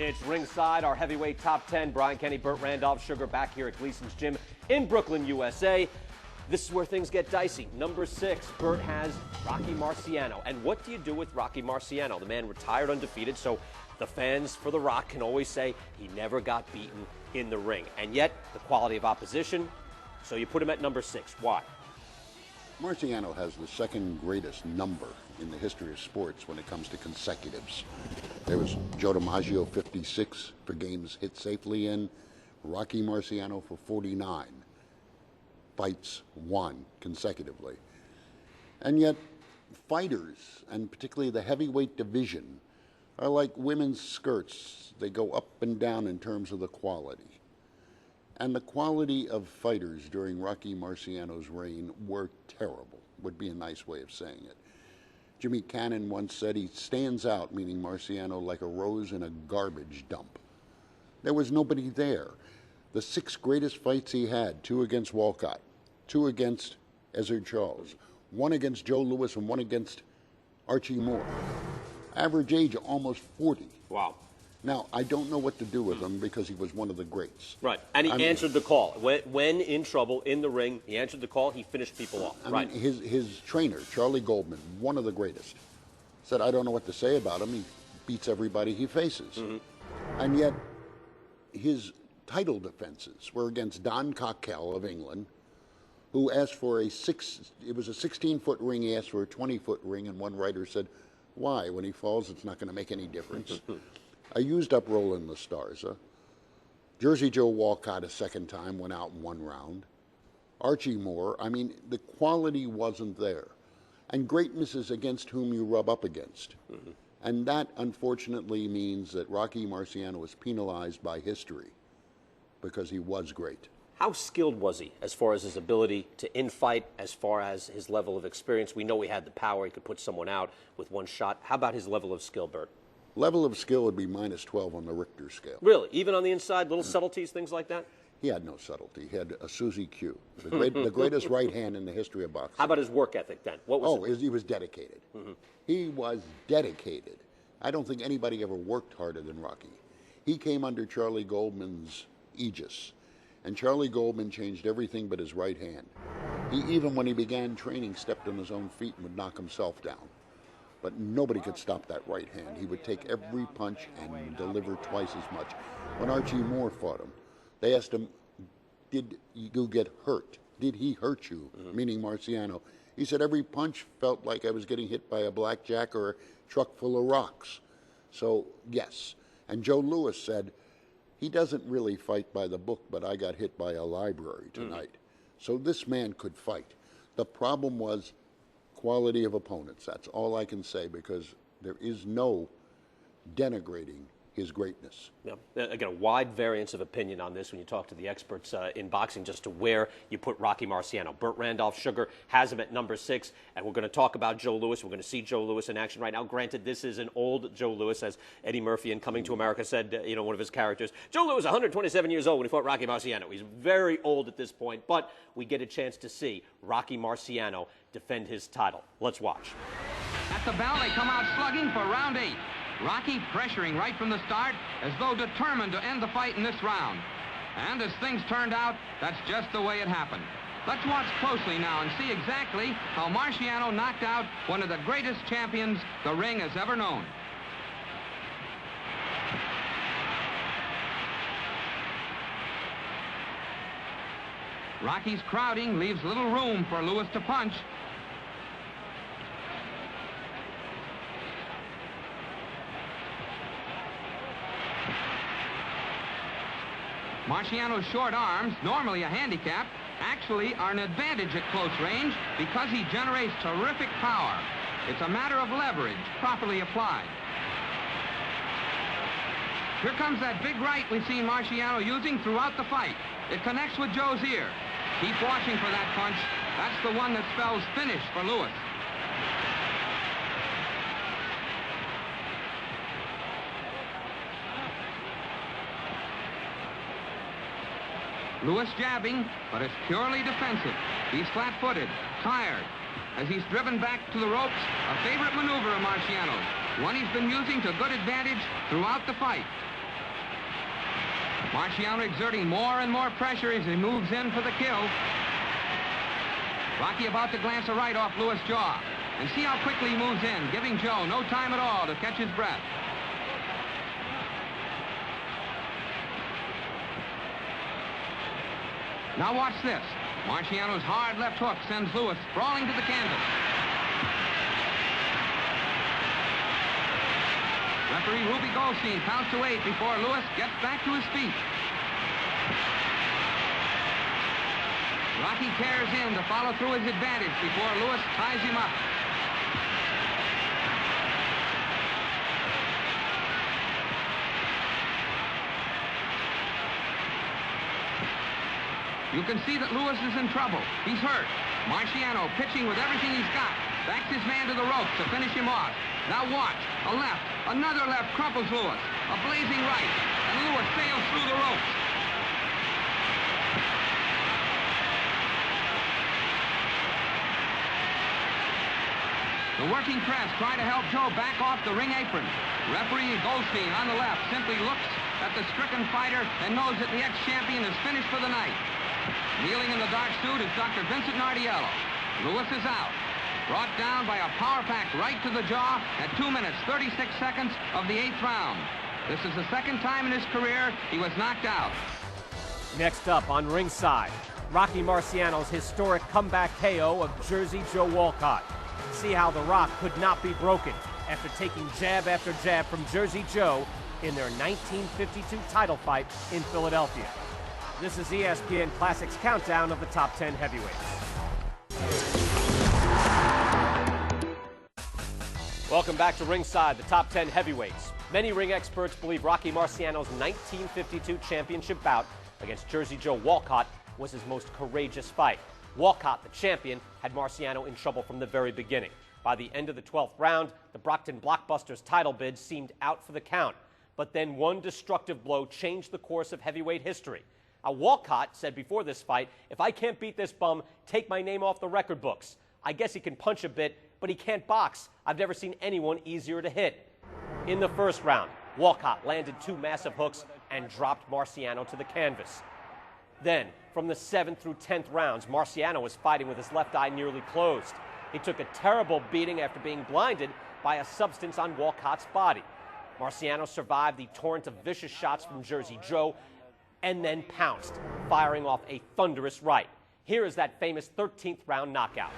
It's ringside, our heavyweight top 10. Brian Kenny, Burt Randolph, Sugar back here at Gleason's Gym in Brooklyn, USA. This is where things get dicey. Number 6, Burt has Rocky Marciano. And what do you do with Rocky Marciano? The man retired undefeated, so the fans for The Rock can always say he never got beaten in the ring. And yet, the quality of opposition, so you put him at number 6. Why? Marciano has the second greatest number in the history of sports when it comes to consecutives. There was Joe DiMaggio, 56 for games hit safely in. Rocky Marciano for 49 fights won consecutively. And yet, fighters, and particularly the heavyweight division, are like women's skirts. They go up and down in terms of the quality. And the quality of fighters during Rocky Marciano's reign were terrible, would be a nice way of saying it. Jimmy Cannon once said he stands out, meaning Marciano, like a rose in a garbage dump. There was nobody there. The 6 greatest fights he had, 2 against Walcott, 2 against Ezzard Charles, 1 against Joe Louis, and 1 against Archie Moore. Average age almost 40. Wow. Now, I don't know what to do with him because he was one of the greats. Right, and he answered the call. When in trouble, in the ring, he answered the call, he finished people off. I mean, his trainer, Charlie Goldman, one of the greatest, said, I don't know what to say about him. He beats everybody he faces. And yet, his title defenses were against Don Cockell of England, who asked for it was a 16-foot ring, he asked for a 20-foot ring, and one writer said, why? When he falls, it's not going to make any difference. I used up Roland Lastarza. Jersey Joe Walcott a second time, went out in 1 round. Archie Moore, I mean, the quality wasn't there. And greatness is against whom you rub up against. And that, unfortunately, means that Rocky Marciano was penalized by history because he was great. How skilled was he as far as his ability to infight, as far as his level of experience? We know he had the power. He could put someone out with 1 shot. How about his level of skill, Burt? Level of skill would be -12 on the Richter scale. Really? Even on the inside, little subtleties, things like that? He had no subtlety. He had a Susie Q, the greatest right hand in the history of boxing. How about his work ethic then? What was he was dedicated. He was dedicated. I don't think anybody ever worked harder than Rocky. He came under Charlie Goldman's aegis, and Charlie Goldman changed everything but his right hand. He, even when he began training, stepped on his own feet and would knock himself down. But nobody could stop that right hand. He would take every punch and deliver twice as much. When Archie Moore fought him, they asked him, did you get hurt? Did he hurt you? Meaning Marciano. He said, every punch felt like I was getting hit by a blackjack or a truck full of rocks. So, yes. And Joe Louis said, he doesn't really fight by the book, but I got hit by a library tonight. So this man could fight. The problem was quality of opponents. That's all I can say, because there is no denigrating his greatness. Yeah. Again, a wide variance of opinion on this when you talk to the experts in boxing, just to where you put Rocky Marciano. Burt Randolph, Sugar, has him at number 6, and we're going to talk about Joe Louis. We're going to see Joe Louis in action right now. Granted, this is an old Joe Louis, as Eddie Murphy in Coming to America said, one of his characters. Joe Louis was 127 years old when he fought Rocky Marciano. He's very old at this point, but we get a chance to see Rocky Marciano defend his title. Let's watch. At the bell, they come out slugging for round 8. Rocky pressuring right from the start, as though determined to end the fight in this round. And as things turned out, that's just the way it happened. Let's watch closely now and see exactly how Marciano knocked out one of the greatest champions the ring has ever known. Rocky's crowding leaves little room for Louis to punch. Marciano's short arms, normally a handicap, actually are an advantage at close range because he generates terrific power. It's a matter of leverage, properly applied. Here comes that big right we've seen Marciano using throughout the fight. It connects with Joe's ear. Keep watching for that punch. That's the one that spells finish for Louis. Louis jabbing, but it's purely defensive. He's flat-footed, tired. As he's driven back to the ropes, a favorite maneuver of Marciano's, one he's been using to good advantage throughout the fight. Marciano exerting more and more pressure as he moves in for the kill. Rocky about to glance a right off Lewis' jaw. And see how quickly he moves in, giving Joe no time at all to catch his breath. Now watch this. Marciano's hard left hook sends Lewis sprawling to the canvas. Referee Ruby Goldstein counts to 8 before Lewis gets back to his feet. Rocky tears in to follow through his advantage before Lewis ties him up. You can see that Lewis is in trouble. He's hurt. Marciano, pitching with everything he's got, backs his man to the ropes to finish him off. Now watch. A left. Another left crumples Lewis. A blazing right. And Lewis sails through the ropes. The working press try to help Joe back off the ring apron. Referee Goldstein on the left simply looks at the stricken fighter and knows that the ex-champion is finished for the night. Kneeling in the dark suit is Dr. Vincent Nardiello. Lewis is out. Brought down by a power pack right to the jaw at 2 minutes, 36 seconds of the 8th round. This is the second time in his career he was knocked out. Next up on ringside, Rocky Marciano's historic comeback KO of Jersey Joe Walcott. See how The Rock could not be broken after taking jab after jab from Jersey Joe in their 1952 title fight in Philadelphia. This is ESPN Classics Countdown of the top 10 heavyweights. Welcome back to ringside, the top 10 heavyweights. Many ring experts believe Rocky Marciano's 1952 championship bout against Jersey Joe Walcott was his most courageous fight. Walcott, the champion, had Marciano in trouble from the very beginning. By the end of the 12th round, the Brockton Blockbusters title bid seemed out for the count. But then one destructive blow changed the course of heavyweight history. Walcott said before this fight, "If I can't beat this bum, take my name off the record books. I guess he can punch a bit, but he can't box. I've never seen anyone easier to hit." In the first round, Walcott landed 2 massive hooks and dropped Marciano to the canvas. Then, from the 7th through 10th rounds, Marciano was fighting with his left eye nearly closed. He took a terrible beating after being blinded by a substance on Walcott's body. Marciano survived the torrent of vicious shots from Jersey Joe and then pounced, firing off a thunderous right. Here is that famous 13th round knockout.